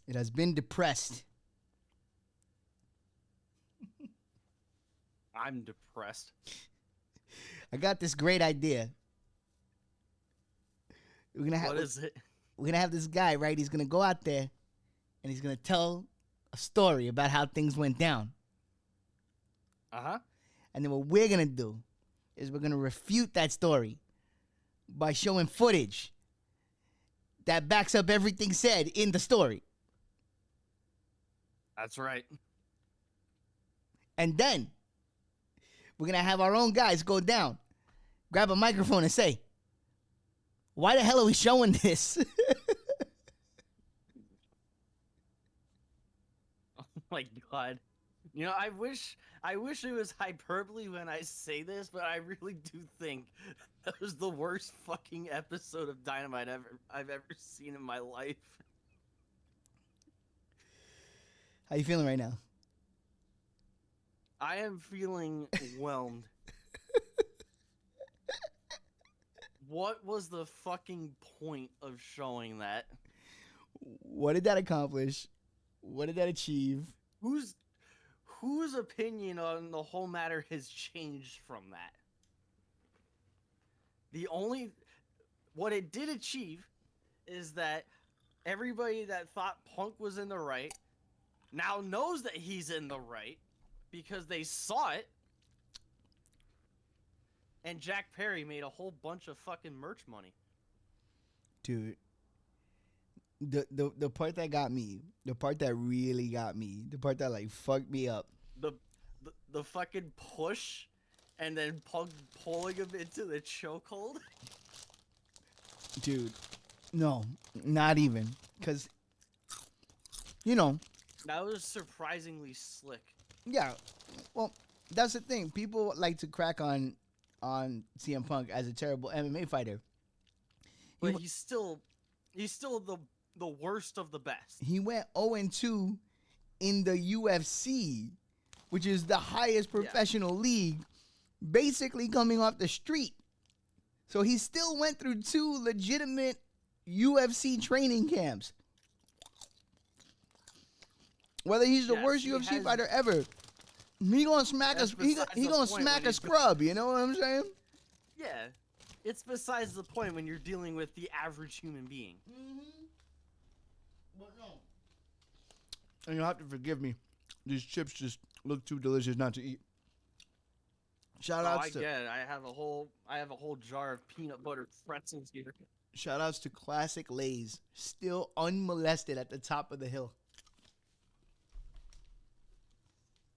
It has been depressed. I'm depressed. I got this great idea. What is it? We're gonna have this guy, right? He's gonna go out there and he's gonna tell a story about how things went down. Uh-huh. And then what we're gonna do is we're gonna refute that story by showing footage that backs up everything said in the story. That's right. And then we're gonna have our own guys go down, grab a microphone and say, why the hell are we showing this? Oh my god. You know, I wish it was hyperbole when I say this, but I really do think that was the worst fucking episode of Dynamite I've ever seen in my life. How you feeling right now? I am feeling whelmed. What was the fucking point of showing that? What did that accomplish? What did that achieve? Whose opinion on the whole matter has changed from that? What it did achieve is that everybody that thought Punk was in the right now knows that he's in the right because they saw it. And Jack Perry made a whole bunch of fucking merch money. Dude, the part that got me, the part that really got me, the part that like fucked me up. The fucking push and then Punk pulling him into the chokehold. Dude, no, not even. Because, you know. That was surprisingly slick. Yeah, well, that's the thing. People like to crack on CM Punk as a terrible MMA fighter. But he's still the worst of the best. He went 0-2 in the UFC, which is the highest professional league, basically coming off the street. So he still went through 2 legitimate UFC training camps. Whether he's the worst UFC fighter ever, he gonna smack us. He gonna smack a scrub. You know what I'm saying? Yeah, it's besides the point when you're dealing with the average human being. Mm-hmm. But no. And you'll have to forgive me. These chips just look too delicious not to eat. Shout outs to I have a whole jar of peanut butter pretzels here. Shout outs to Classic Lay's, still unmolested at the top of the hill.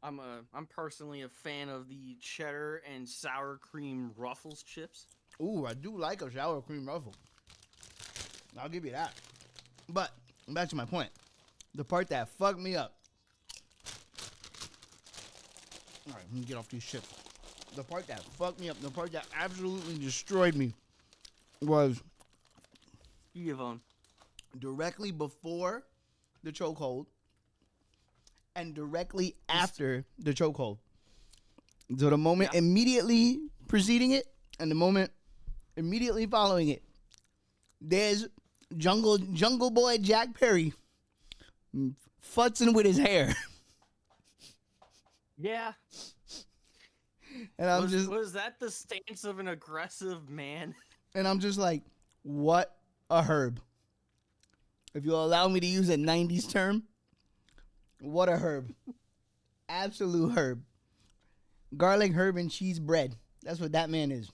I'm personally a fan of the cheddar and sour cream Ruffles chips. Ooh, I do like a sour cream ruffle. I'll give you that. But back to my point. The part that fucked me up. All right, let me get off these chips. The part that fucked me up, the part that absolutely destroyed me was Yvonne. Directly before the chokehold and directly after the chokehold. So the moment immediately preceding it and the moment immediately following it, there's Jungle Boy Jack Perry futzing with his hair. Yeah. And was that the stance of an aggressive man? And I'm just like, what a herb. If you'll allow me to use a 90s term, what a herb. Absolute herb. Garlic, herb, and cheese bread. That's what that man is.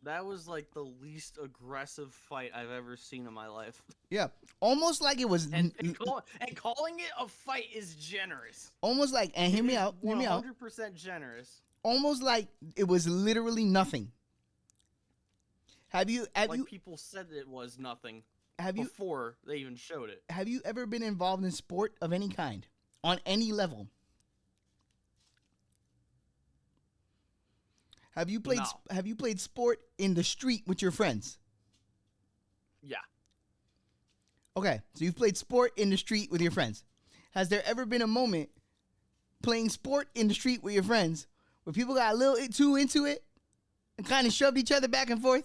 That was like the least aggressive fight I've ever seen in my life. Yeah. Almost like it was... And calling it a fight is generous. Almost like... And hear me out. 100% generous. Almost like it was literally nothing. People said it was nothing Have you before they even showed it. Have you ever been involved in sport of any kind? On any level? Have you played sport in the street with your friends? Yeah. Okay, so you've played sport in the street with your friends. Has there ever been a moment playing sport in the street with your friends where people got a little too into it and kind of shoved each other back and forth?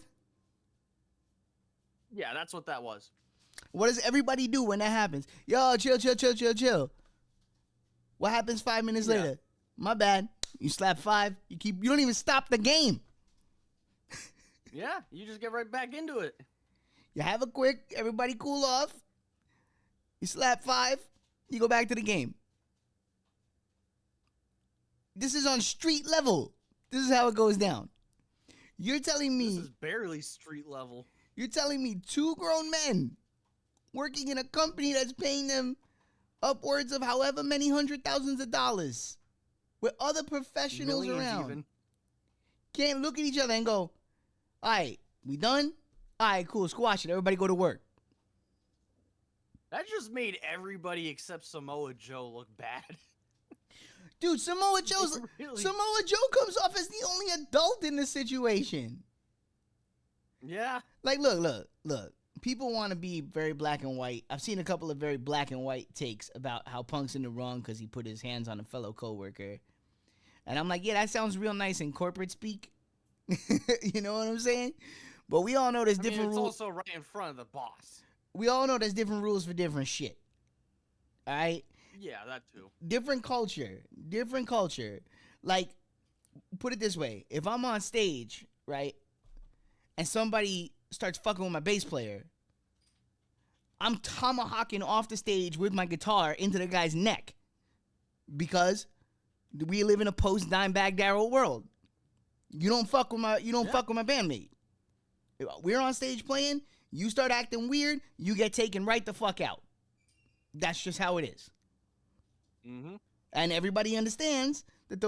Yeah, that's what that was. What does everybody do when that happens? Yo, chill, chill, chill, chill, chill. What happens 5 minutes Yeah. later? My bad. You slap 5. You don't even stop the game. Yeah, you just get right back into it. You have a quick, everybody cool off. You slap 5. You go back to the game. This is on street level. This is how it goes down. You're telling This me is barely street level. 2 grown men working in a company that's paying them upwards of however many hundred thousands of dollars with other professionals Millions around even. can't look at each other and go, all right, we done? All right, cool, squash it. Everybody go to work. That just made everybody except Samoa Joe look bad. Dude, Samoa Joe comes off as the only adult in the situation. Yeah. Like, look. People want to be very black and white. I've seen a couple of very black and white takes about how Punk's in the wrong because he put his hands on a fellow coworker. And I'm like, yeah, that sounds real nice in corporate speak. You know what I'm saying? But we all know there's different it's rules. also right in front of the boss. We all know there's different rules for different shit. All right? Yeah, that too. Different culture. Like, put it this way. If I'm on stage, right, and somebody starts fucking with my bass player, I'm tomahawking off the stage with my guitar into the guy's neck because we live in a post Dimebag Darrell world. You don't fuck with my bandmate. We're on stage playing, you start acting weird, you get taken right the fuck out. That's just how it is. Mm-hmm. And everybody understands that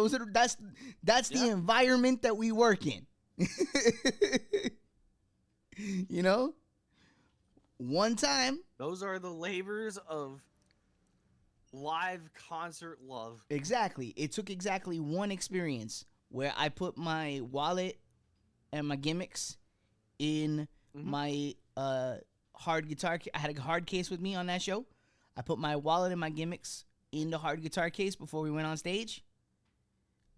that's the environment that we work in. You know? One time. Those are the labors of live concert love. Exactly. It took exactly one experience where I put my wallet and my gimmicks in my hard guitar. I had a hard case with me on that show. I put my wallet and my gimmicks in the hard guitar case before we went on stage.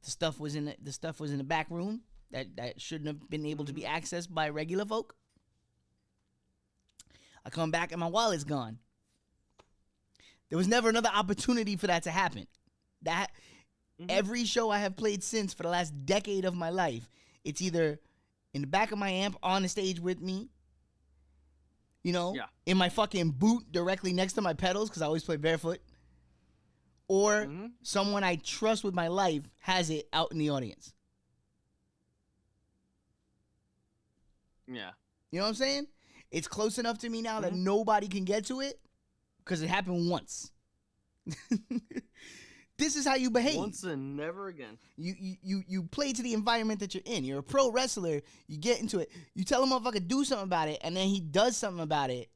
The stuff was in the back room that shouldn't have been able to be accessed by regular folk. I come back and my wallet's gone. There was never another opportunity for that to happen. Every show I have played since for the last decade of my life, it's either in the back of my amp on the stage with me, you know, in my fucking boot directly next to my pedals because I always play barefoot, or someone I trust with my life has it out in the audience. Yeah. You know what I'm saying? It's close enough to me now that nobody can get to it because it happened once. This is how you behave. Once and never again. You play to the environment that you're in. You're a pro wrestler. You get into it. You tell a motherfucker do something about it, and then he does something about it.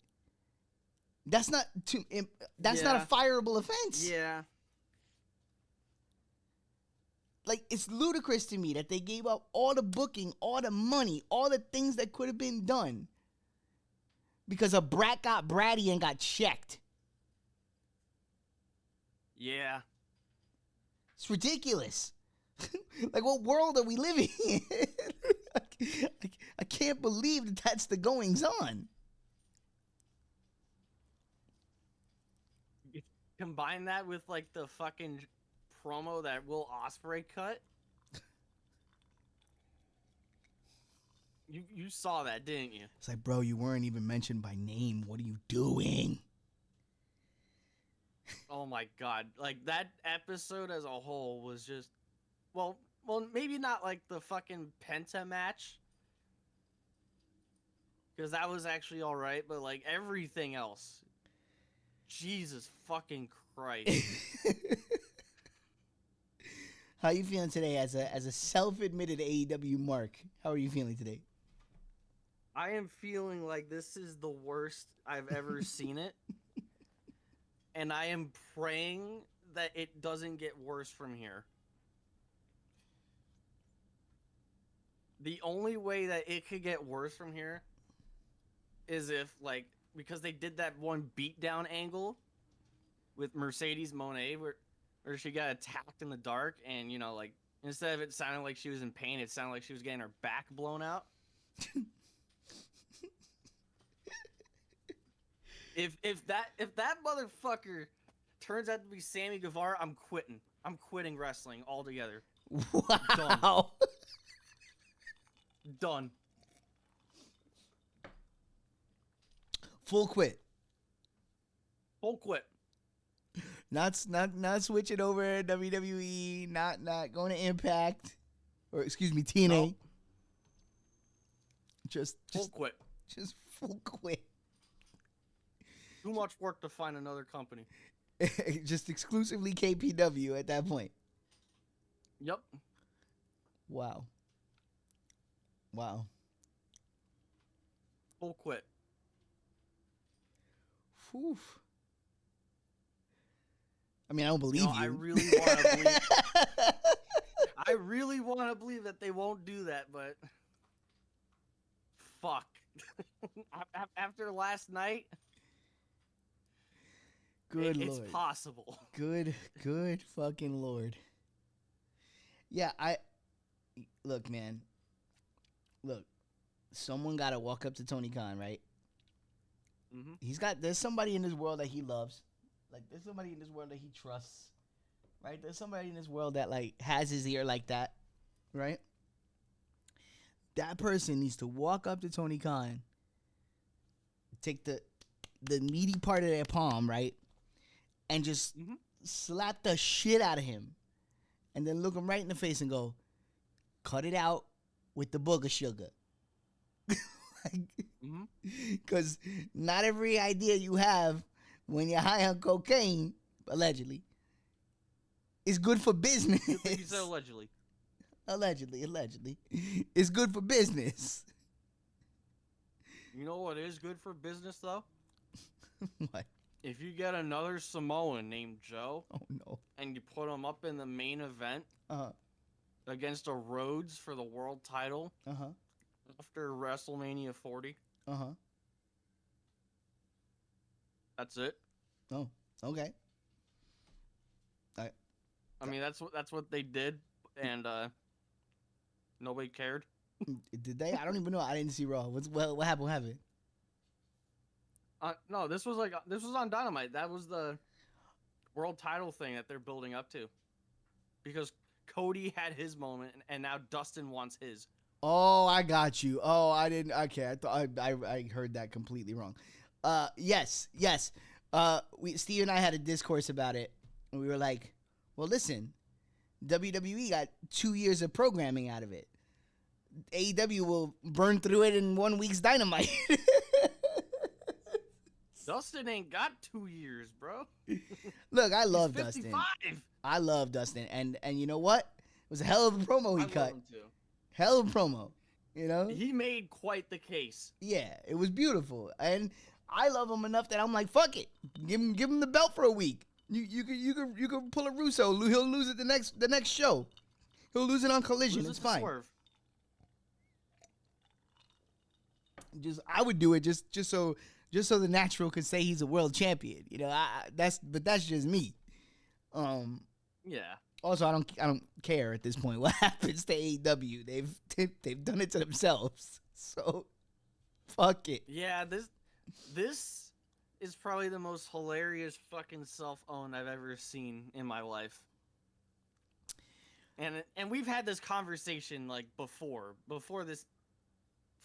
That's not not a fireable offense. Yeah. Like, it's ludicrous to me that they gave up all the booking, all the money, all the things that could have been done because a brat got bratty and got checked. Yeah. It's ridiculous. Like, what world are we living in? I can't believe that that's the goings on. Combine that with, like, the fucking promo that Will Ospreay cut. You saw that, didn't you? It's like, bro, you weren't even mentioned by name. What are you doing? Oh my god. Like, that episode as a whole was just well, maybe not like the fucking Penta match, because that was actually all right, but like everything else, Jesus fucking Christ. How you feeling today as a self-admitted AEW mark? How are you feeling today? I am feeling like this is the worst I've ever seen it. And I am praying that it doesn't get worse from here. The only way that it could get worse from here is if, like, because they did that one beatdown angle with Mercedes Moné where she got attacked in the dark, and, you know, like, instead of it sounding like she was in pain, it sounded like she was getting her back blown out. If that motherfucker turns out to be Sammy Guevara, I'm quitting. I'm quitting wrestling altogether. Wow. Done. Full quit. Full quit. Not switching over to WWE. Not going to Impact, or excuse me, TNA. Nope. Just Full quit. just full quit. Too much work to find another company. Just exclusively KPW at that point. Yep. Wow. Wow. Full quit. Whew. I mean, I don't believe you. I really want to believe. I really want to believe that they won't do that, but fuck. After last night, Good Lord. it's possible. Good fucking Lord. Yeah, look, man. Look, someone got to walk up to Tony Khan, right? Mm-hmm. There's somebody in this world that he loves. Like, there's somebody in this world that he trusts, right? There's somebody in this world that, like, has his ear like that, right? That person needs to walk up to Tony Khan, take the meaty part of their palm, right? And just slap the shit out of him. And then look him right in the face and go, cut it out with the booger sugar. Because not every idea you have when you're high on cocaine, allegedly, is good for business. You said allegedly. Allegedly. It's good for business. You know what is good for business, though? What? If you get another Samoan named Joe, Oh, no. and you put him up in the main event against a Rhodes for the world title after WrestleMania 40, that's it. Oh, okay. I mean, that's what they did, and nobody cared. Did they? I don't even know. I didn't see Raw. What happened? What happened? No, this was on Dynamite. That was the world title thing that they're building up to, because Cody had his moment, and now Dustin wants his. Oh, I got you. Oh, I didn't. Okay, I thought I heard that completely wrong. Yes. Steve and I had a discourse about it, and we were like, well, listen, WWE got 2 years of programming out of it. AEW will burn through it in 1 week's Dynamite. Dustin ain't got 2 years, bro. Look, I love He's Dustin. 55. I love Dustin, and you know what? It was a hell of a promo he cut. Love him too. Hell of a promo, you know. He made quite the case. Yeah, it was beautiful, and I love him enough that I'm like, fuck it, give him the belt for a week. You could pull a Russo. He'll lose it the next show. He'll lose it on Collision. It's fine. Swerve. I would do it just so the Natural could say he's a world champion. You know, that's just me. Yeah. Also, I don't care at this point what happens to AEW. They've done it to themselves. So, fuck it. Yeah, this is probably the most hilarious fucking self-own I've ever seen in my life. And we've had this conversation like before this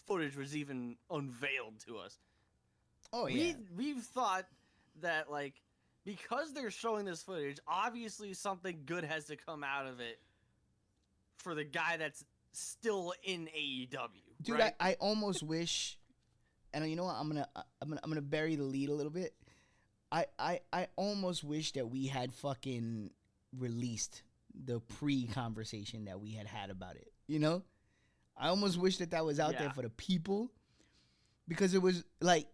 footage was even unveiled to us. Oh yeah. We've thought that, like, because they're showing this footage, obviously something good has to come out of it for the guy that's still in AEW. Dude, right? I almost wish, and you know what? I'm gonna bury the lead a little bit. I almost wish that we had fucking released the pre-conversation that we had about it. You know, I almost wish that was out there for the people, because it was like,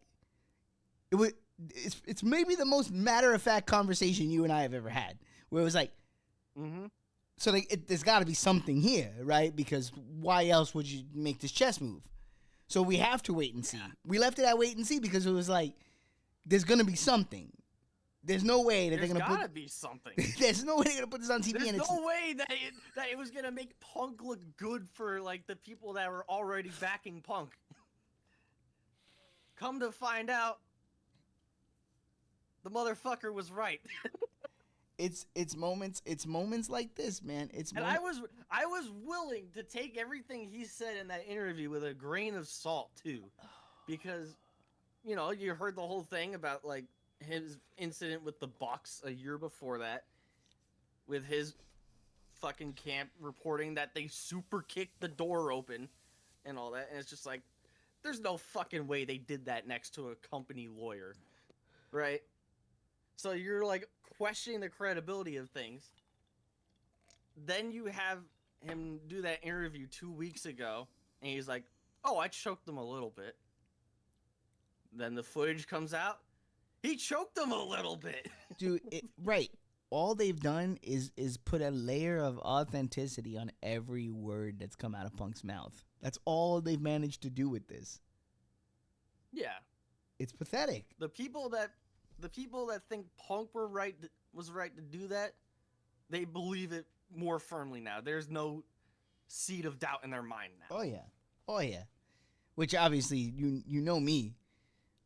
it's maybe the most matter-of-fact conversation you and I have ever had, where it was like, so like, there's got to be something here, right? Because why else would you make this chess move? So we have to wait and see. We left it at wait and see because it was like, there's gonna be something. There's no way that they're gonna gotta be something. There's no way they're gonna put this on TV. There's no way that it was gonna make Punk look good for like the people that were already backing Punk. Come to find out, The motherfucker was right. It's moments like this, man. It's And I was willing to take everything he said in that interview with a grain of salt too, because you heard the whole thing about like his incident with the Bucks a year before that, with his fucking camp reporting that they super kicked the door open and all that, and it's just like, there's no fucking way they did that next to a company lawyer, right? So you're like questioning the credibility of things. Then you have him do that interview 2 weeks ago, and he's like, "Oh, I choked them a little bit." Then the footage comes out. He choked them a little bit. dude. Right. All they've done is put a layer of authenticity on every word that's come out of Punk's mouth. That's all they've managed to do with this. Yeah. It's pathetic. The people that think Punk was right to do that, they believe it more firmly now. There's no seed of doubt in their mind now. Oh yeah. Which obviously you know me.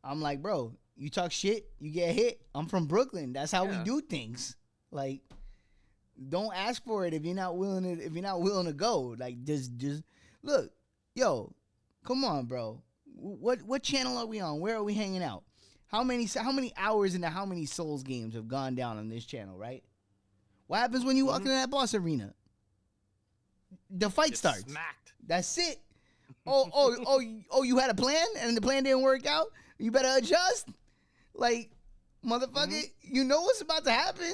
I'm like, bro, you talk shit, you get hit. I'm from Brooklyn. That's how we do things. Like, don't ask for it if you're not willing to go. Like, just look, yo, come on, bro. What channel are we on? Where are we hanging out? How many hours into how many Souls games have gone down on this channel, right? What happens when you walk into that boss arena? The fight starts. Smacked. That's it. Oh, you had a plan and the plan didn't work out? You better adjust. Like, motherfucker, you know what's about to happen.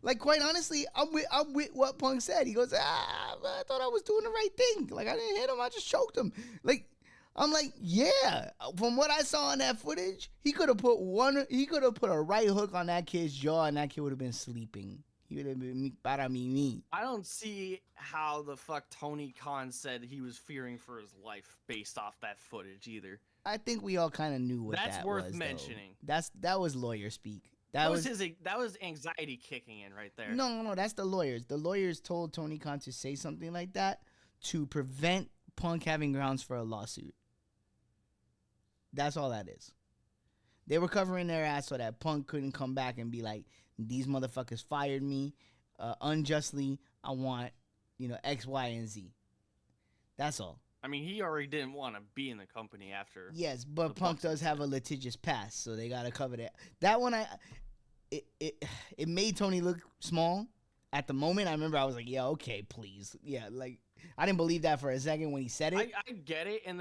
Like, quite honestly, I'm with what Punk said. He goes, I thought I was doing the right thing. Like, I didn't hit him. I just choked him. Like, I'm like, yeah. From what I saw in that footage, he could have put a right hook on that kid's jaw, and that kid would have been sleeping. He would have been para mi. I don't see how the fuck Tony Khan said he was fearing for his life based off that footage either. I think we all kind of knew what that was. That's worth mentioning. That was lawyer speak. That was anxiety kicking in right there. No, that's the lawyers. The lawyers told Tony Khan to say something like that to prevent Punk having grounds for a lawsuit. That's all that is. They were covering their ass so that Punk couldn't come back and be like, these motherfuckers fired me unjustly. I want, X, Y, and Z. That's all. I mean, he already didn't want to be in the company after. Yes, but Punk does have a litigious past, so they gotta cover that. That one, it made Tony look small. At the moment, I remember I was like, yeah, okay, please, yeah, like I didn't believe that for a second when he said it. I get it in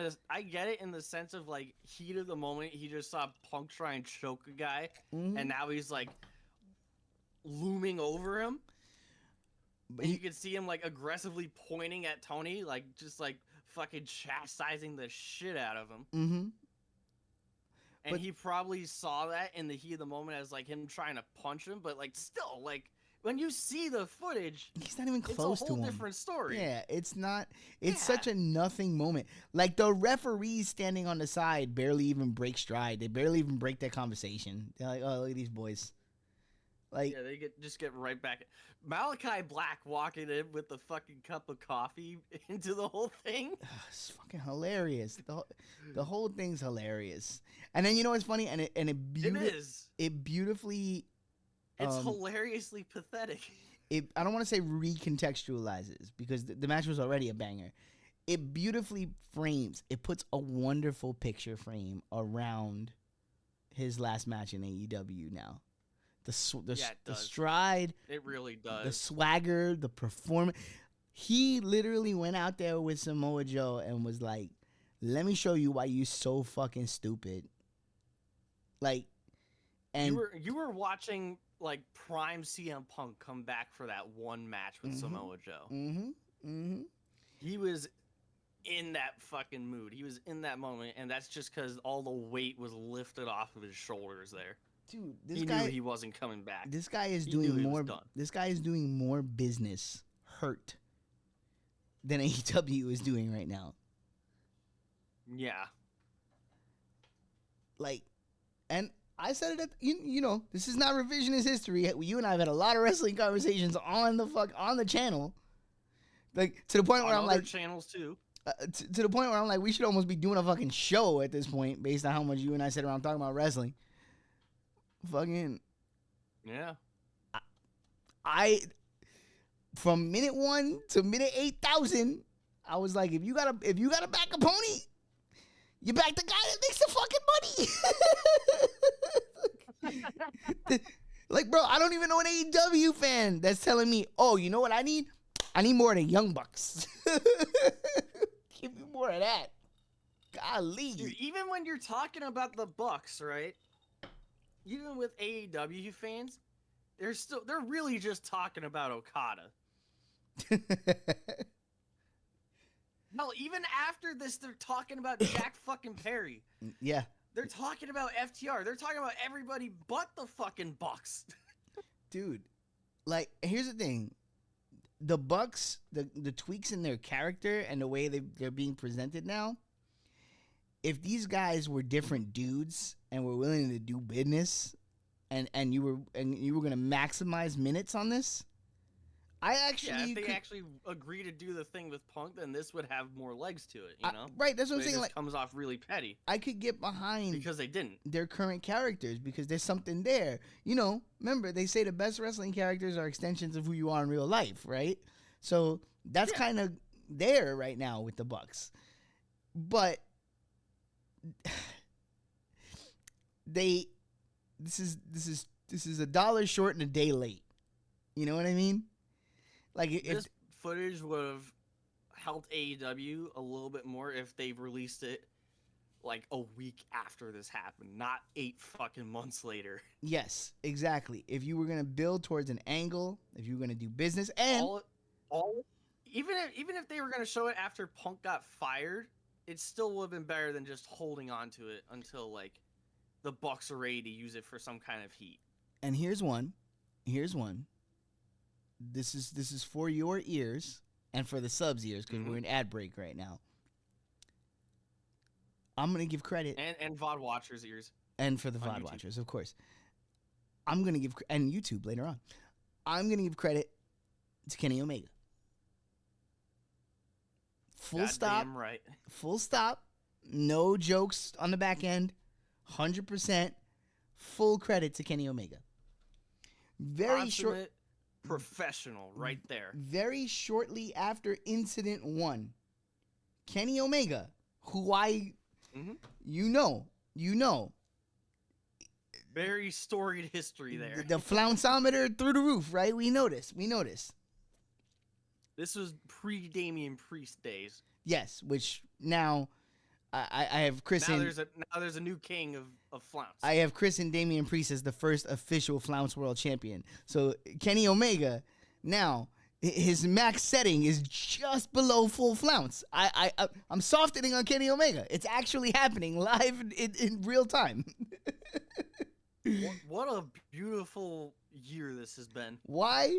the sense of like heat of the moment. He just saw Punk try and choke a guy, and now he's like looming over him. But you could see him like aggressively pointing at Tony, like just like fucking chastising the shit out of him. Mm-hmm. And he probably saw that in the heat of the moment as like him trying to punch him, but like still, like when you see the footage, he's not even close to him. It's a whole different story. Yeah, it's not. It's such a nothing moment. Like the referees standing on the side barely even break stride. They barely even break their conversation. They're like, "Oh, look at these boys." Like, yeah, they just get right back. Malachi Black walking in with the fucking cup of coffee into the whole thing. It's fucking hilarious. The whole thing's hilarious. And then you know what's funny? And it is. It beautifully. It's hilariously pathetic. I don't want to say recontextualizes because the match was already a banger. It beautifully frames. It puts a wonderful picture frame around his last match in AEW now. The stride. It really does. The swagger, the performance. He literally went out there with Samoa Joe and was like, let me show you why you so fucking stupid. Like, and you were watching like prime CM Punk come back for that one match with Samoa Joe. Mm-hmm. Mm-hmm. He was in that fucking mood. He was in that moment, and that's just because all the weight was lifted off of his shoulders there. Dude, he knew he wasn't coming back. This guy is doing more. This guy is doing more business hurt than AEW is doing right now. Yeah. Like, and I said it at this is not revisionist history. You and I have had a lot of wrestling conversations on the channel. Like to the point where I'm like channels too. To the point where I'm like, we should almost be doing a fucking show at this point based on how much you and I sit around talking about wrestling. fucking Yeah. I from minute 1 to minute 8,000, I was like, if you gotta back a pony, you back the guy that makes the fucking money. Like, bro, I don't even know an AEW fan that's telling me, oh, you know what I need? I need more of the Young Bucks. Give me more of that. Golly. Dude, even when you're talking about the Bucks, right? Even with AEW fans, they're really just talking about Okada. Hell, even after this, they're talking about Jack fucking Perry. Yeah. They're talking about FTR. They're talking about everybody but the fucking Bucks. Dude, like, here's the thing. The Bucks, the tweaks in their character and the way they're being presented now, if these guys were different dudes and were willing to do business and you were going to maximize minutes on this, if they actually agree to do the thing with Punk, then this would have more legs to it, you know? Right, that's what I'm saying. It like, comes off really petty. I could get behind because they didn't. Their current characters because there's something there. You know, remember they say the best wrestling characters are extensions of who you are in real life, right? So that's kind of there right now with the Bucks. But this is a dollar short and a day late. You know what I mean? Like, this footage would have helped AEW a little bit more if they released it like a week after this happened, not 8 fucking months later. Yes, exactly. If you were gonna build towards an angle, if you were gonna do business, and even if they were gonna show it after Punk got fired, it still would have been better than just holding on to it until like the Bucks are ready to use it for some kind of heat. And here's one. This is for your ears and for the subs ears because we're in ad break right now. I'm gonna give credit and VOD watchers' ears and for the VOD watchers, of course. I'm gonna give and YouTube later on. I'm gonna give credit to Kenny Omega. Full stop. Right. Full stop. No jokes on the back end. 100% full credit to Kenny Omega. Very short. Professional right there. Very shortly after Incident 1, Kenny Omega, who you know, very storied history there. The flounceometer through the roof, right? We know this. This was pre-Damian Priest days. Yes, which now I have Chris now there's a new king of flounce. I have Chris and Damian Priest as the first official flounce world champion. So Kenny Omega, now his max setting is just below full flounce. I'm softening on Kenny Omega. It's actually happening live in real time. What a beautiful year this has been. Why?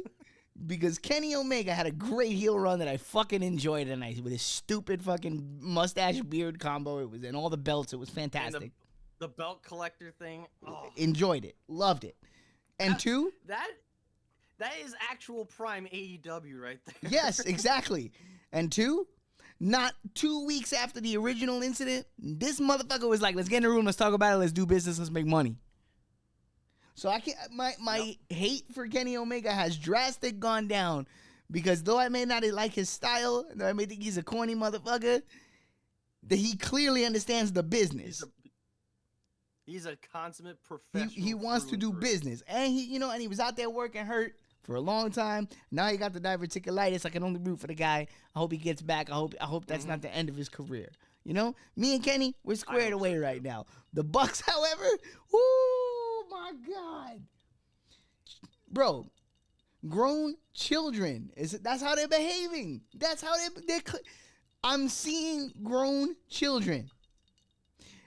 Because Kenny Omega had a great heel run that I fucking enjoyed tonight with his stupid fucking mustache beard combo. It was in all the belts. It was fantastic. And the belt collector thing. Oh. Enjoyed it. Loved it. And two? That is actual prime AEW right there. Yes, exactly. And two? Not 2 weeks after the original incident, this motherfucker was like, let's get in the room, let's talk about it, let's do business, let's make money. So I can't. My hate for Kenny Omega has drastic gone down because though I may not like his style, though I may think he's a corny motherfucker, that he clearly understands the business. He's a consummate professional. He wants to do business, and he was out there working hurt for a long time. Now he got the diverticulitis. I can only root for the guy. I hope he gets back. I hope that's not the end of his career. You know, me and Kenny, we're squared away right now. The Bucks, however, oh my God, bro, grown children that's how they're behaving. That's how they're. I'm seeing grown children.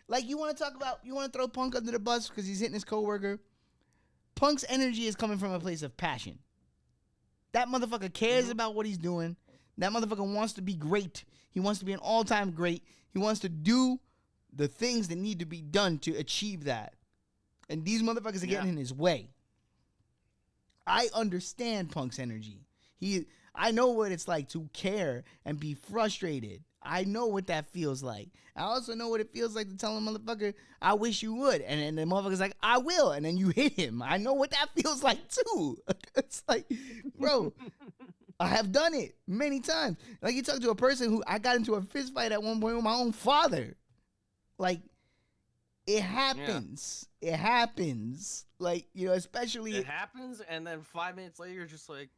Like you want to throw Punk under the bus because he's hitting his coworker. Punk's energy is coming from a place of passion. That motherfucker cares about what he's doing. That motherfucker wants to be great. He wants to be an all-time great. He wants to do the things that need to be done to achieve that. And these motherfuckers are getting in his way. I understand Punk's energy. I know what it's like to care and be frustrated I know what that feels like. I also know what it feels like to tell a motherfucker, I wish you would. And then the motherfucker's like, I will. And then you hit him. I know what that feels like too. It's like, bro, I have done it many times. Like you talk to a person who I got into a fist fight at one point with my own father. Like, it happens. Yeah. It happens. Like, especially. It happens, and then 5 minutes later, you're just like,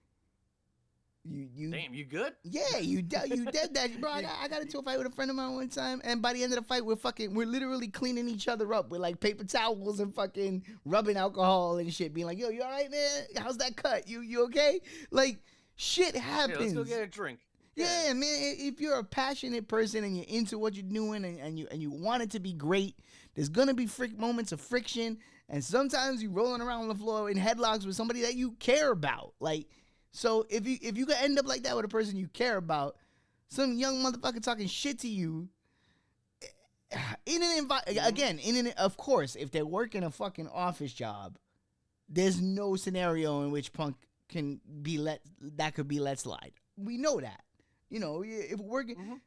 you damn, you good? Yeah, you did that, bro. I got into a fight with a friend of mine one time, and by the end of the fight, we're literally cleaning each other up with like paper towels and fucking rubbing alcohol and shit, being like, yo, you all right, man? How's that cut? You okay? Like, shit happens. Yeah, let's go get a drink. Yeah, man. If you're a passionate person and you're into what you're doing and you want it to be great, there's gonna be moments of friction, and sometimes you rolling around on the floor in headlocks with somebody that you care about, like. So if you could end up like that with a person you care about, some young motherfucker talking shit to you, in an of course, if they're working a fucking office job, there's no scenario in which Punk can be let slide. We know that. If working,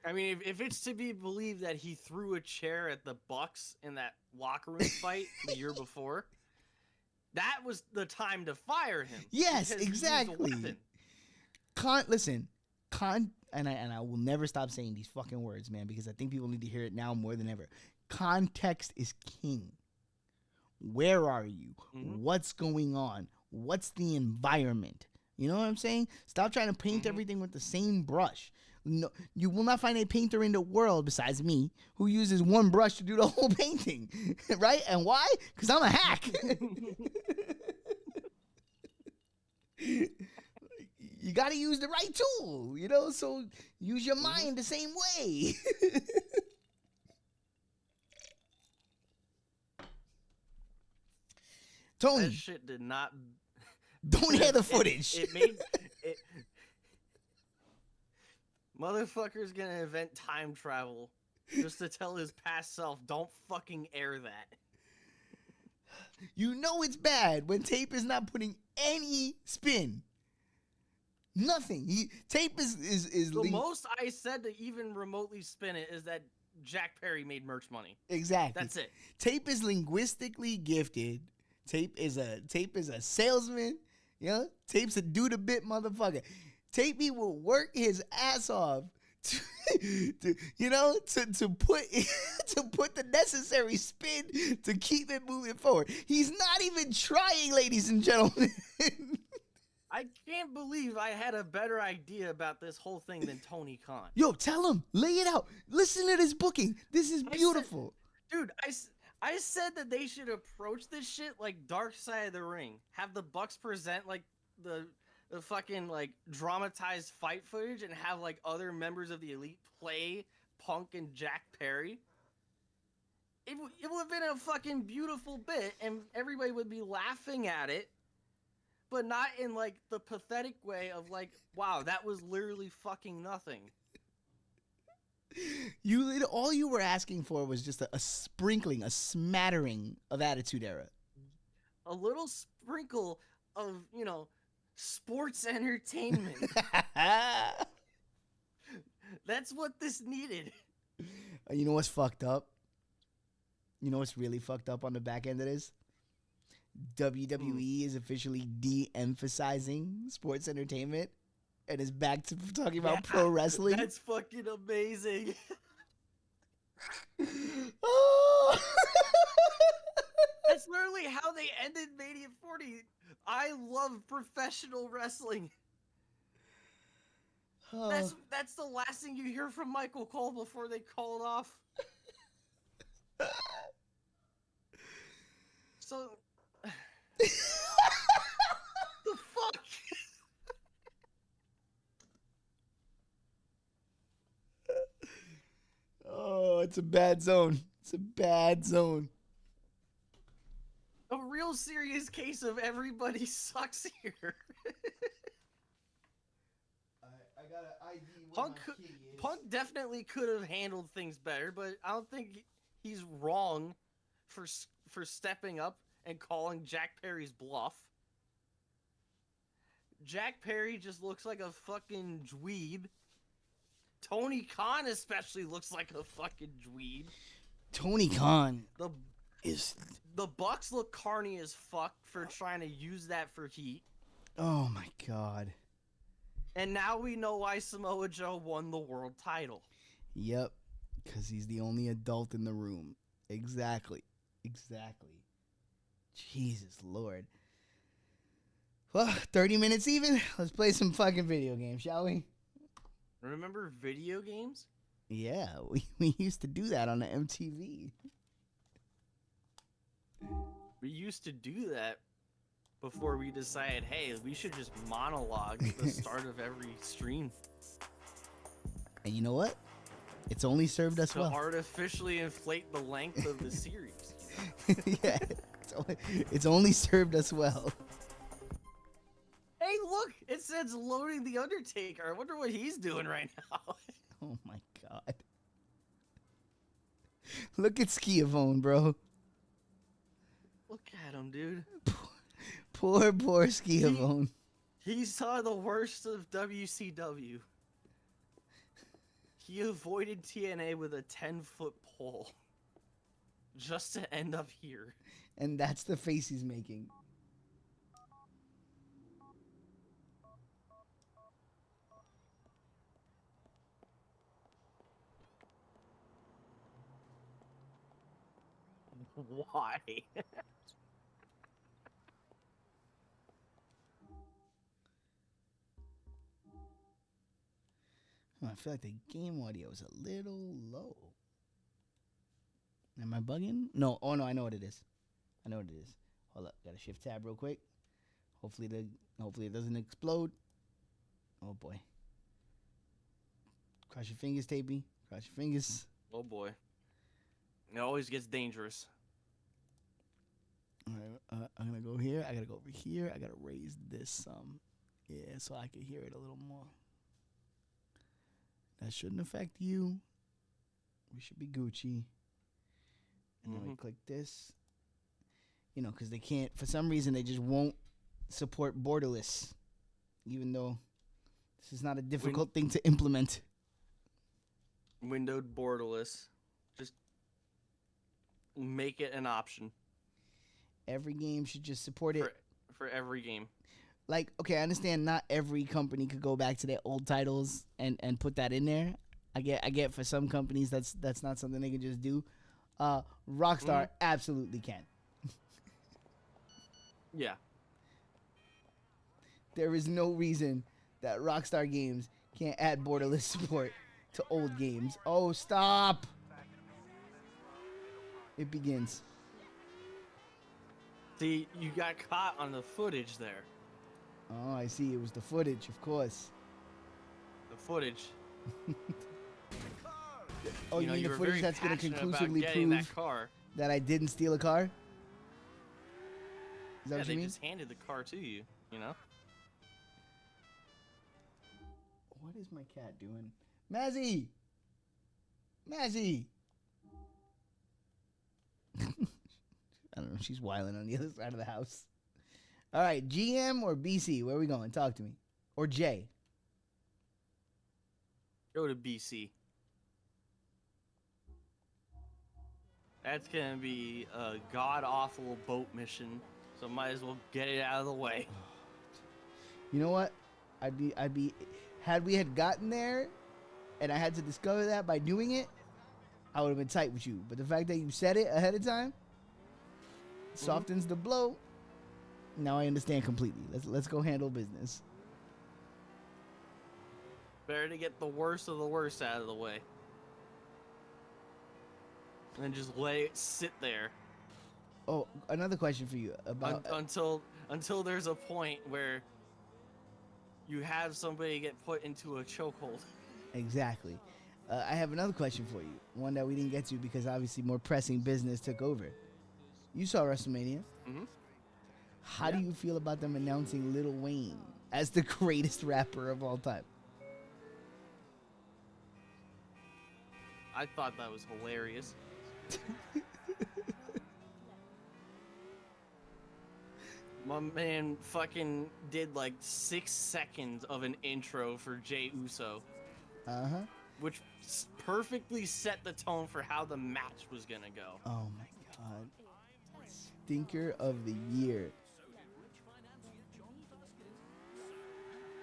I mean, if it's to be believed that he threw a chair at the Bucks in that locker room fight the year before, that was the time to fire him. Yes, exactly. And I will never stop saying these fucking words, man, because I think people need to hear it now more than ever. Context is king. Where are you? Mm-hmm. What's going on? What's the environment? You know what I'm saying? Stop trying to paint everything with the same brush. No, you will not find a painter in the world besides me who uses one brush to do the whole painting, right? And why? Because I'm a hack. You got to use the right tool, so use your mind the same way. Tony. That shit did not. Don't hear the footage. It made it. Motherfucker's gonna invent time travel just to tell his past self, don't fucking air that. You know it's bad when Tape is not putting any spin. Nothing. Tape is the most I said to even remotely spin it is that Jack Perry made merch money. Exactly. That's it. Tape is linguistically gifted. Tape is a salesman. Tape's a do the bit motherfucker. Tape will work his ass off to put the necessary spin to keep it moving forward. He's not even trying, ladies and gentlemen. I can't believe I had a better idea about this whole thing than Tony Khan. Yo, tell him, lay it out. Listen to this booking. This is beautiful. I said that they should approach this shit like Dark Side of the Ring. Have the Bucks present like the fucking like dramatized fight footage and have like other members of the Elite play Punk and Jack Perry. It would have been a fucking beautiful bit and everybody would be laughing at it, but not in like the pathetic way of like, wow, that was literally fucking nothing. All you were asking for was just a sprinkling, a smattering of Attitude Era. A little sprinkle of, sports entertainment. That's what this needed. You know what's fucked up? You know what's really fucked up on the back end of this? WWE is officially de-emphasizing sports entertainment and is back to talking about pro wrestling. That's fucking amazing. Oh. That's literally how they ended Mania 40. I love professional wrestling. Oh. That's the last thing you hear from Michael Cole before they call it off. So, the fuck? Oh, it's a bad zone. It's a bad zone. A real serious case of everybody sucks here. I got an ID where my key is. Punk definitely could have handled things better, but I don't think he's wrong for stepping up and calling Jack Perry's bluff. Jack Perry just looks like a fucking dweeb Tony Khan especially looks like a fucking dweeb. Tony Khan The is. the Bucks look carny as fuck for trying to use that for heat. Oh my god. And now we know why Samoa Joe won the world title. Yep. Because he's the only adult in the room. Exactly. Exactly. Jesus Lord. Well, 30 minutes even. Let's play some fucking video games, shall we? Remember video games? Yeah, we used to do that on the MTV. We used to do that before we decided, hey, we should just monologue at the start of every stream And you know what? It's only served us to well. artificially inflate the length of the series. Yeah, it's only served us well. Hey, look! It says loading the Undertaker. I wonder what he's doing right now. Oh my god. Look at Skiavone, bro. Look at him, dude. Poor Skiavone. He saw the worst of WCW. He avoided TNA with a 10-foot pole. Just to end up here. And that's the face he's making. Why? I feel like the game audio is a little low. Am I bugging? No. Oh, no. I know what it is. I know what it is. Hold up. Got to shift tab real quick. Hopefully it doesn't explode. Oh, boy. Cross your fingers, Tapey. Cross your fingers. Oh, boy. It always gets dangerous. All right. I'm going to go here. I got to go over here. I got to raise this some. Yeah, so I can hear it a little more. That shouldn't affect you. We should be Gucci. And then we click this. You know, because they can't, for some reason, they just won't support borderless. Even though this is not a difficult thing to implement. Windowed borderless. Just make it an option. Every game should just support it. For every game. Like, okay, I understand not every company could go back to their old titles and put that in there. I get for some companies that's not something they can just do. Rockstar absolutely can. Yeah. There is no reason that Rockstar Games can't add borderless support to old games. Oh, stop. It begins. See, you got caught on the footage there. Oh, I see. It was the footage, of course. The footage. Oh, you mean the footage that's going to conclusively prove that I didn't steal a car? Is that what you they mean? just handed the car to you, you know? What is my cat doing? Mazzy! Mazzy! I don't know. She's wilding on the other side of the house. All right, GM or BC? Where are we going? Talk to me. Or J? Go to BC. That's gonna be a god-awful boat mission, so might as well get it out of the way. You know what? I'd be, had we had gotten there, and I had to discover that by doing it, I would have been tight with you. But the fact that you said it ahead of time softens the blow. Now I understand completely. Let's go handle business. Better to get the worst of the worst out of the way. And then just let it sit there. Oh, another question for you about until there's a point where you have somebody get put into a chokehold. Exactly. I have another question for you. One that we didn't get to because obviously more pressing business took over. You saw WrestleMania. How do you feel about them announcing Lil Wayne as the greatest rapper of all time? I thought that was hilarious. My man fucking did like 6 seconds of an intro for Jey Uso. Uh-huh. perfectly set the tone for how the match was gonna go. Oh my god. Stinker of the year.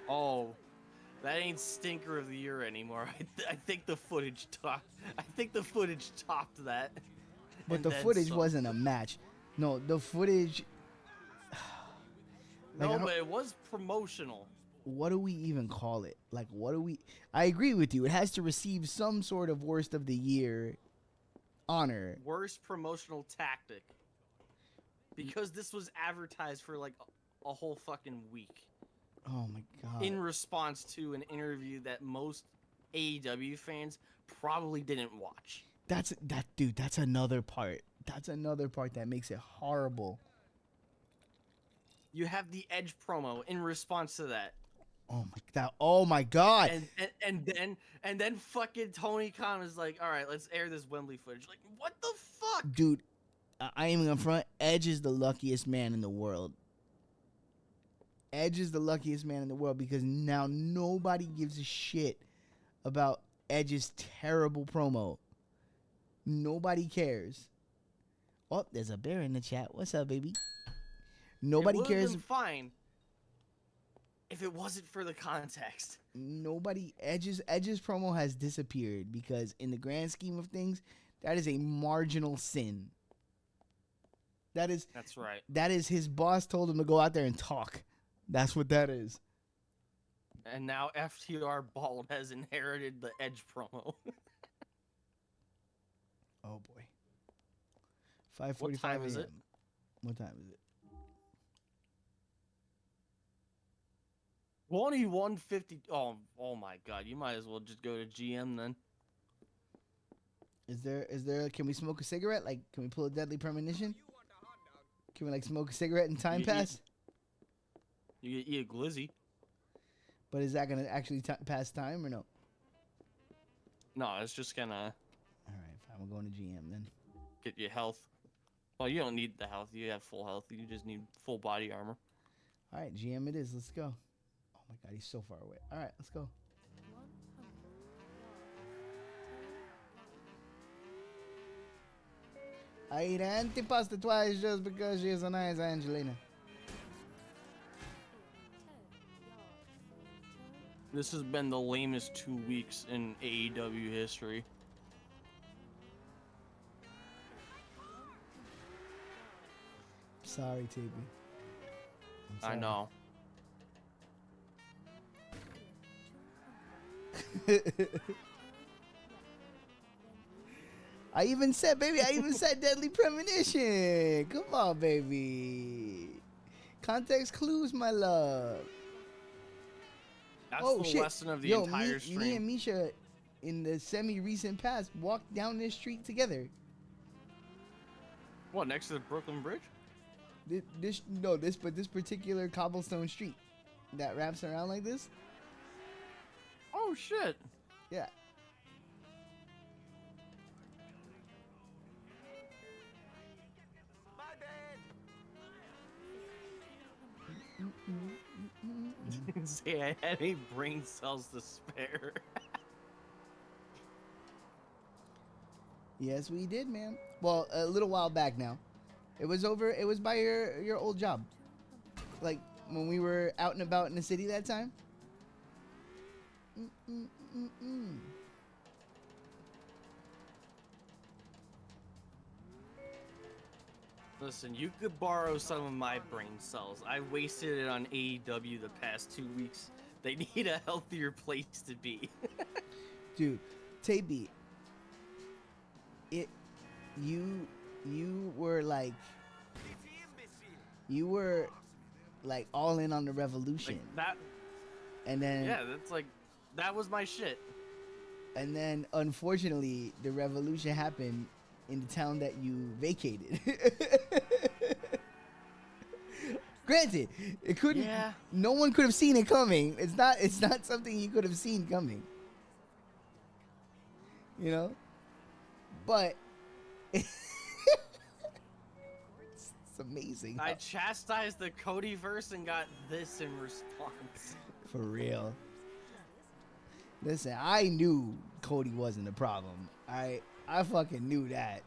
Oh, that ain't stinker of the year anymore. I think the footage topped. I think the footage topped that. But And the then footage some. wasn't a match. No, the footage. Like, No, but it was promotional. what do we even call it? Like, what do we? I agree with you. It has to receive some sort of worst of the year honor. Worst promotional tactic. Because this was advertised for like a whole fucking week. Oh my god. In response to an interview that most AEW fans probably didn't watch. Dude. That's another part. That's another part that makes it horrible. You have the Edge promo in response to that. Oh my god. And then fucking Tony Khan is like, all right, let's air this Wembley footage. Like, what the fuck? Dude, I ain't even gonna front. Edge is the luckiest man in the world. Edge is the luckiest man in the world because now nobody gives a shit about Edge's terrible promo. Nobody cares. Oh, there's a bear in the chat. What's up, baby? Nobody it cares. Been fine if it wasn't for the context. Nobody. Edge's promo has disappeared because in the grand scheme of things, that is a marginal sin. That's right. That is his boss told him to go out there and talk. That's what that is. And now FTR Bald has inherited the Edge promo. Oh boy. 5:45 What time is it? What time is it? 21:50. Oh my god. You might as well just go to GM then. Is there can we smoke a cigarette? Like, can we pull a deadly premonition? Can we like smoke a cigarette and time pass? You eat a glizzy. But is that gonna actually pass time or no? No, it's just gonna All right, fine. We're going to GM then. get you health. Well, you don't need the health. You have full health. You just need full body armor. All right, GM it is. Let's go. Oh my god, he's so far away. All right, let's go. I eat antipasta twice just because she's a nice Angelina. This has been the lamest 2 weeks in AEW history. Sorry, TB. I know. I even said deadly premonition. Come on, baby. Context clues, my love. That's the lesson of the entire stream. Me and Misha, in the semi-recent past, walked down this street together. What, next to the Brooklyn Bridge? This particular cobblestone street that wraps around like this. Oh shit. Yeah. Say I had any brain cells to spare. Yes, we did, man. Well, a little while back now. It was by your old job. Like when we were out and about in the city that time. Listen, you could borrow some of my brain cells. I wasted it on AEW the past 2 weeks. They need a healthier place to be. Dude, Taby, you were like all in on the revolution. Like that. And then Yeah, that was my shit. And then unfortunately the revolution happened in the town that you vacated. Granted, it couldn't. Yeah. No one could have seen it coming. It's not something you could have seen coming. You know? But it's amazing. I chastised the Cody verse and got this in response. For real. Listen, I knew Cody wasn't a problem. I fucking knew that.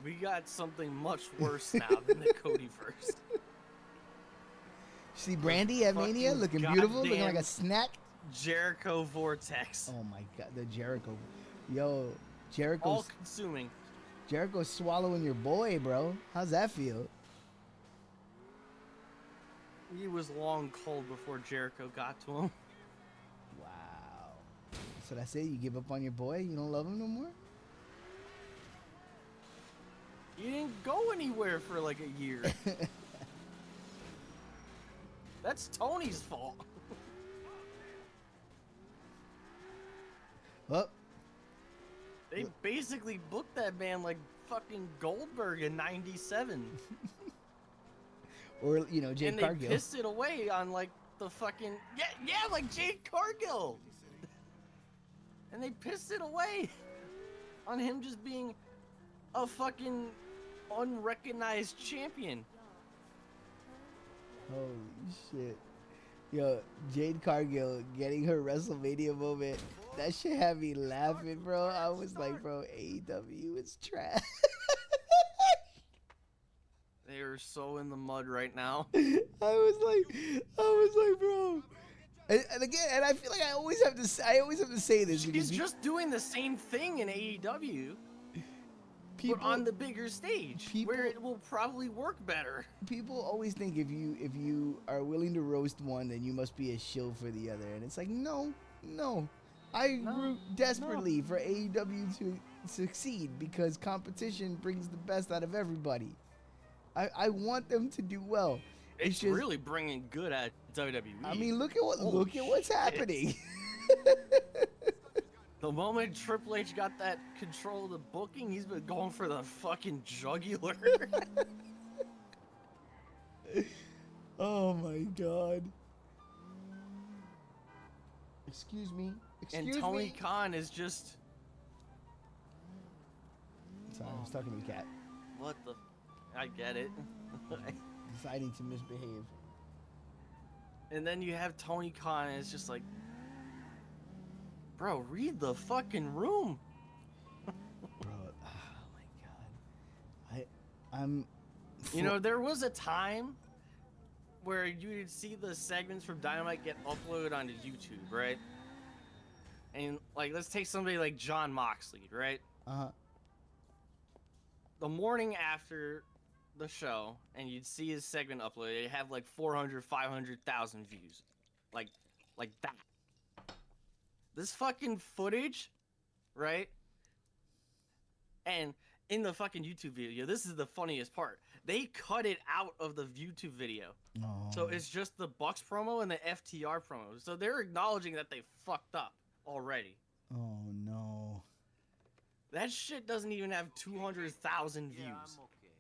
We got something much worse now than the Cody verse. See Brandy at Mania Fucking looking beautiful, looking like a goddamn snack. Jericho Vortex. Oh my god, the Jericho. Yo, Jericho's All consuming. Jericho's swallowing your boy, bro. How's that feel? He was long cold before Jericho got to him. Wow. So that's it? You give up on your boy? You don't love him no more? He didn't go anywhere for like a year. That's Tony's fault. Well, They basically booked that man like fucking Goldberg in '97. or you know, Jade And they Cargill. pissed it away on like the fucking yeah, like Jade Cargill. And they pissed it away on him just being a fucking unrecognized champion. Holy shit. Yo, Jade Cargill getting her WrestleMania moment. That shit had me laughing, bro. I was like, bro, AEW is trash. They are so in the mud right now. I was like, bro. And again, and I feel like I always have to say this She's just doing the same thing in AEW, people, but on the bigger stage, where it will probably work better. People always think if you are willing to roast one, then you must be a shill for the other, and it's like no. I root desperately for AEW to succeed because competition brings the best out of everybody. I want them to do well. It's just really bringing good at WWE. I mean, look at what's happening. The moment Triple H got that control of the booking, he's been going for the fucking jugular. Oh my god. Excuse me. And Tony Khan is just... Sorry, I was talking to the cat. What the... I get it. Deciding to misbehave. And then you have Tony Khan, and it's just like... Bro, read the fucking room. Bro, oh my god. I'm... You know, there was a time where you'd see the segments from Dynamite get uploaded onto YouTube, right? And, like, let's take somebody like John Moxley, right? Uh-huh. The morning after the show, and you'd see his segment uploaded, it'd have, like, 400, 500,000 views. Like that. This fucking footage, right? And in the fucking YouTube video, this is the funniest part. They cut it out of the YouTube video. Oh. So it's just the Bucks promo and the FTR promo. So they're acknowledging that they fucked up already. Oh no. That shit doesn't even have 200,000 views. Yeah, I'm okay.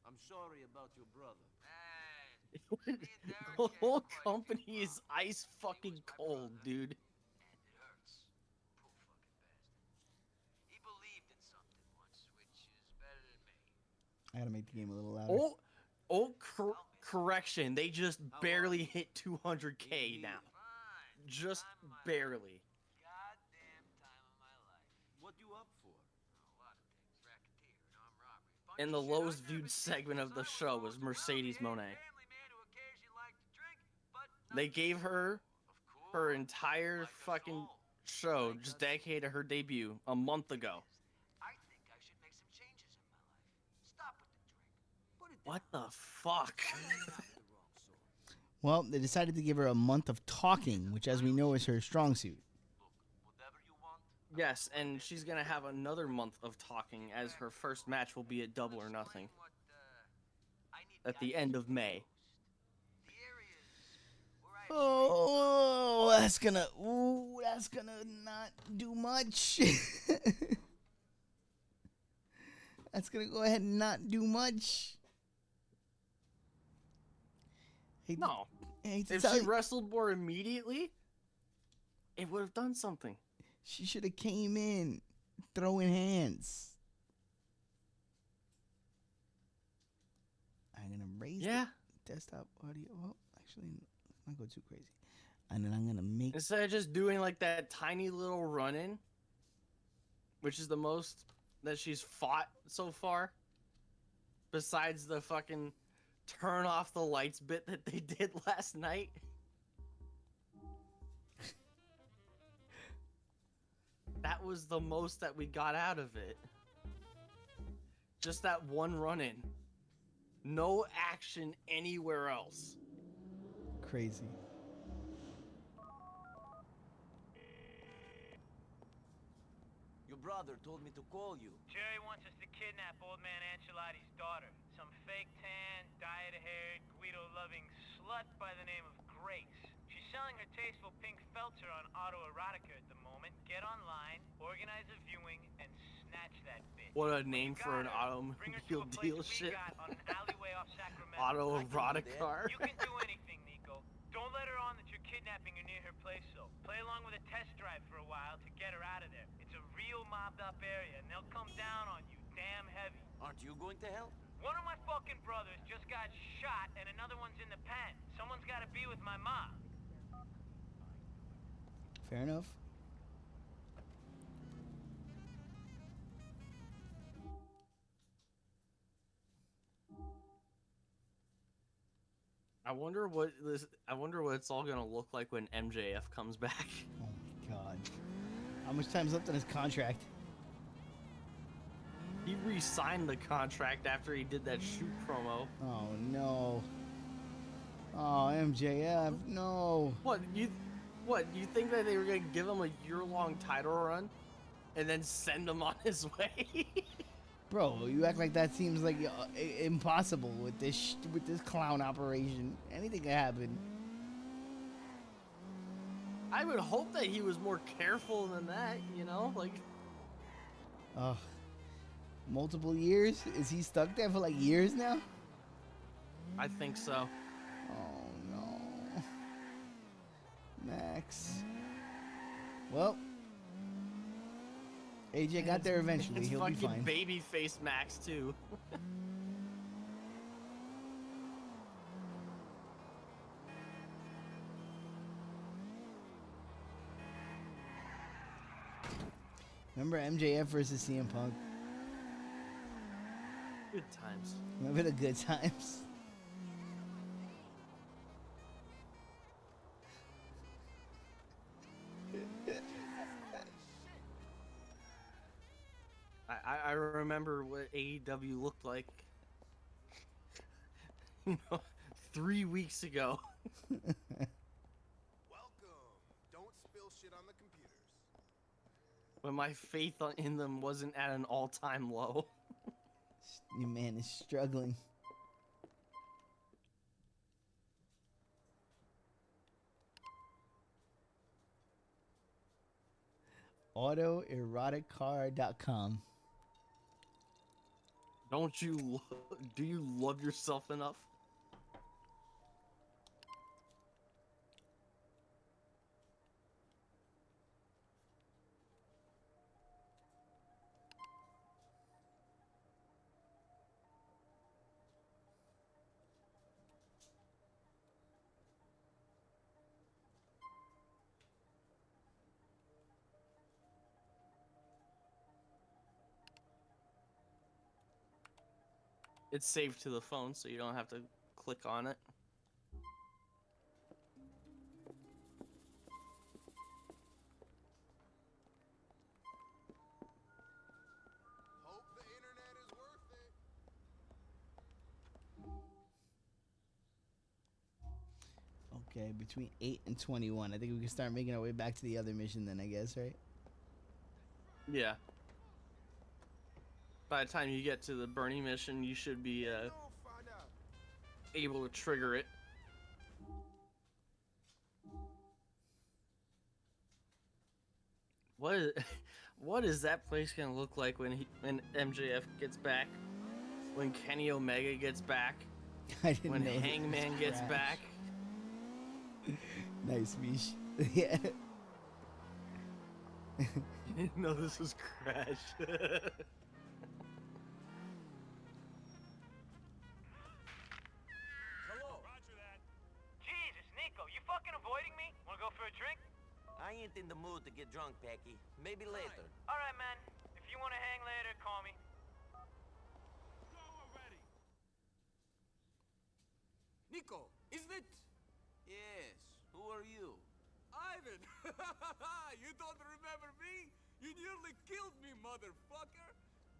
I'm sorry about your brother. The whole company is ice fucking cold, dude. It hurts. Poor fucking bastard. He believed in something once, which is better than me. I gotta make the game a little louder. Correction. They just barely hit 200K now. Just barely. Goddamn time of my life. What you up for? A lot of things. Racketeer and armed robbery. And the lowest viewed segment of the show was Mercedes Moné. They gave her entire fucking show just dedicated to her debut a month ago. I think I should make some changes in my life. Stop with the drink. Put it What the fuck? Well, they decided to give her a month of talking, which as we know is her strong suit. whatever you want. Yes, and she's gonna have another month of talking as her first match will be at Double or Nothing at the end of May. The areas where I Oh, that's gonna not do much. That's gonna go ahead and not do much. No. Hate to If tell she you, wrestled more immediately, it would have done something. she should have came in throwing hands. I'm gonna raise the desktop audio. Oh, actually, not go too crazy. And then I'm gonna make. Instead of just doing like that tiny little run-in, which is the most that she's fought so far, besides the fucking turn off the lights bit that they did last night. That was the most that we got out of it. Just that one run-in. No action anywhere else. Crazy. Your brother told me to call you. Jerry wants us to kidnap old man Ancelotti's daughter. Some fake tan, dyed-haired, Guido-loving slut by the name of Grace. She's selling her tasteful pink felter on autoerotica at the moment. Get online, organize a viewing, and snatch that bitch. What a When name you for got an her, bring her to automobile a place dealership. we got on an alleyway off Sacramento. Autoerotic car. You can do anything, Nico. Don't let her on that you're kidnapping her near her place, though. Play along with a test drive for a while to get her out of there. It's a real mobbed-up area, and they'll come down on you damn heavy. Aren't you going to help? One of my fucking brothers just got shot, and another one's in the pen. Someone's got to be with my mom. Fair enough. I wonder what it's all gonna look like when MJF comes back. Oh my god. How much time's left on his contract? He re-signed the contract after he did that shoot promo. Oh no. Oh, MJF, no. What you think that they were gonna give him a year-long title run, and then send him on his way? Bro, you act like that seems like impossible with this clown operation. Anything can happen. I would hope that he was more careful than that, you know? Like, Multiple years? Is he stuck there for like years now? I think so. Oh no. Max. Well, AJ got there eventually. It's He'll be fucking fine. babyface Max too. Remember MJF versus CM Punk? Good times. Remember the good times? I remember what AEW looked like, 3 weeks ago. Welcome. Don't spill shit on the computers. When my faith in them wasn't at an all-time low. Your man is struggling. Autoeroticcar.com. Do you love yourself enough? It's saved to the phone, so you don't have to click on it. Hope the internet is worth it. Okay, between 8 and 21. I think we can start making our way back to the other mission then, I guess, right? Yeah. By the time you get to the Bernie mission, you should be Don't find out. able to trigger it. What is that place gonna look like when MJF gets back? When Kenny Omega gets back? I didn't When know that Hangman was gets trash. back? Nice, Mish. Yeah. You didn't know this was Crash. Hello. Roger that. Jesus, Nico, you I ain't in the mood to get drunk, Packy. Maybe later. All right, man. If you want to hang later, call me. Nico, isn't it? Yes. Who are you? Ivan! You don't remember me? You nearly killed me, motherfucker!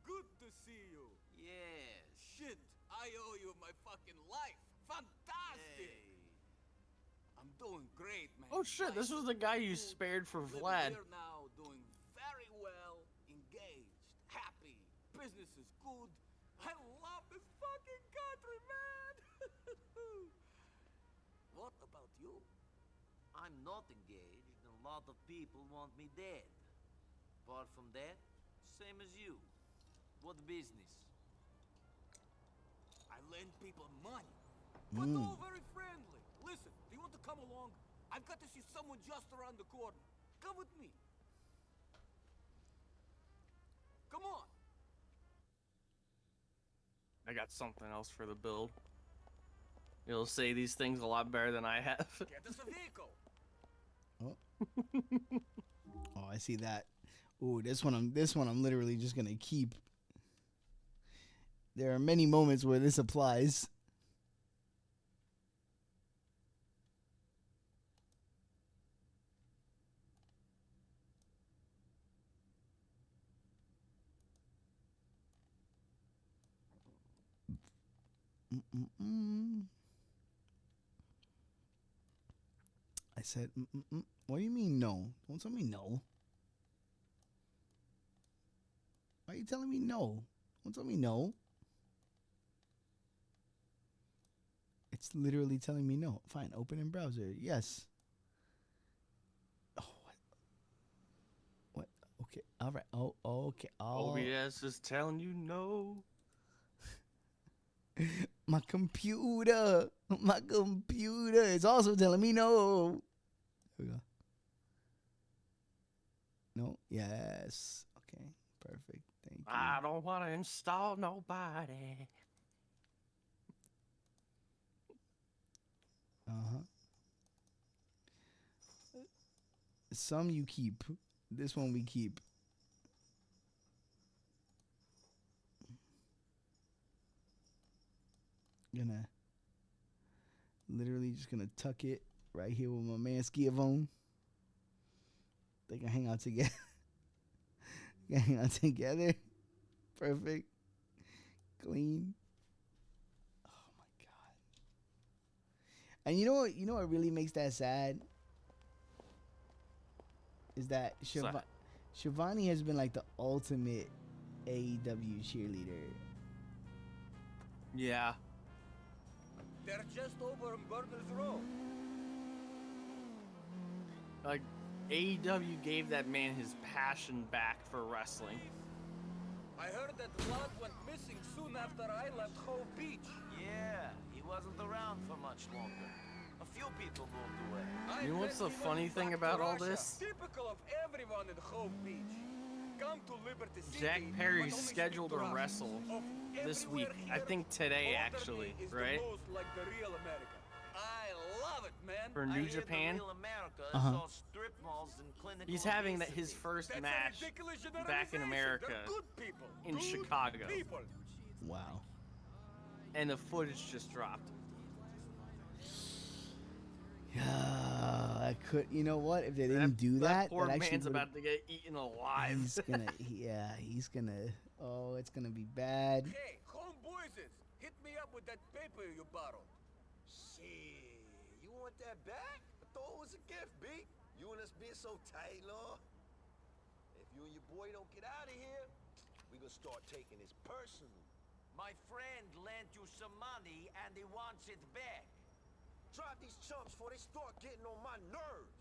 Good to see you. Yes. Shit, I owe you my fucking life. Fantastic! Hey. I'm doing great, man. Oh shit, this was the guy you Good. spared for Living Vlad. here now, doing very well, engaged, happy. Business is good. I love this fucking country, man! What about you? I'm not engaged, and a lot of people want me dead. Apart from that, same as you. What business? I lend people money, but all very friendly. Listen, do you want to come along? I've got to see someone just around the corner. Come with me. Come on. I got something else for the build. You'll say these things a lot better than I have. Get us a vehicle. Oh, I see that. Ooh, this one I'm literally just gonna keep. There are many moments where this applies. I said, what do you mean no? Don't tell me no. Why are you telling me no? Don't tell me no. It's literally telling me no. Fine, open in browser. Yes. Oh, what? Okay. All right. Oh, okay. Oh, OBS is telling you no. my computer. My computer is also telling me no. There we go. No. Yes. Okay. Perfect. Thank you. I don't want to install nobody. Uh-huh. Some you keep. This one we keep. Gonna literally just gonna tuck it right here with my man Skiavone. They can hang out together. They can hang out together. Perfect. Clean. Oh my god. And you know what really makes that sad? Is that Shivani has been like the ultimate AEW cheerleader. Yeah. They're just over on Burners Row. Like, AEW gave that man his passion back for wrestling. I heard that Vlad went missing soon after I left Hove Beach. Yeah, he wasn't around for much longer. A few people moved away. I You know what's bet the he funny went thing back to about all Russia. this? Typical of everyone in Hove Beach. Come to Liberty City, Jack but Perry's only speak scheduled to Russian. wrestle Of this everywhere week. I here, think today, Alderley actually, is right? the most like the real America. I love it, man. For I New hear Japan. The real America is Uh-huh. all strip malls and clinical He's having his obesity. first That's a match ridiculous back in generalization. America They're good people. in Good Chicago. People. Wow. and the footage just dropped. Yeah, I could. You know what? If they didn't do that, poor that actually man's would've- about to get eaten alive. He's gonna. Yeah, he's gonna. Oh, it's gonna be bad. Hey, homeboys, hit me up with that paper you borrowed. Shit, you want that back? I thought it was a gift, B. You and us being so tight, Lord. If you and your boy don't get out of here, we gonna start taking this personal. My friend lent you some money and he wants it back. Drop these chumps before they start getting on my nerves.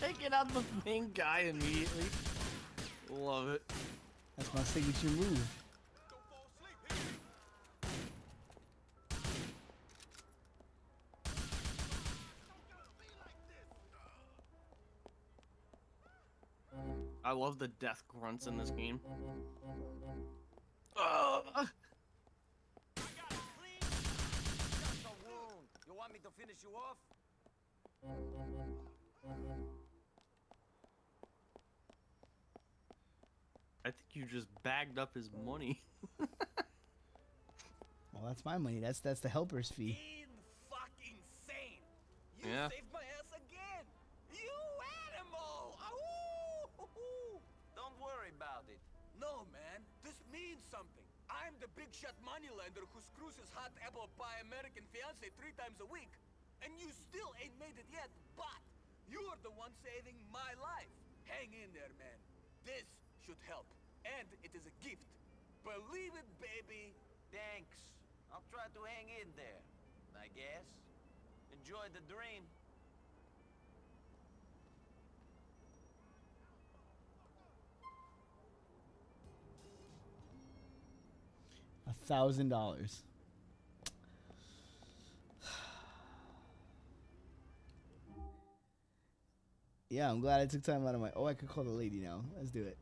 Taking out the main guy immediately. Love it. That's my signature move. Don't fall asleep here. I love the death grunts in this game. Ugh. Just a wound. You want finish you off? I think you just bagged up his money. Well, that's my money. That's the helper's fee. In-fucking-sane! You Yeah. saved my ass again! You animal! Ahoo! Don't worry about it. No, man. This means something. I'm the big shot moneylender who screws his hot apple pie American fiance 3 times a week. And you still ain't made it yet, but you're the one saving my life. Hang in there, man. This should help. And it is a gift. Believe it, baby. Thanks. I'll try to hang in there, I guess. Enjoy the dream. $1,000. Yeah, I'm glad I took time out of my. Oh, I could call the lady now. Let's do it.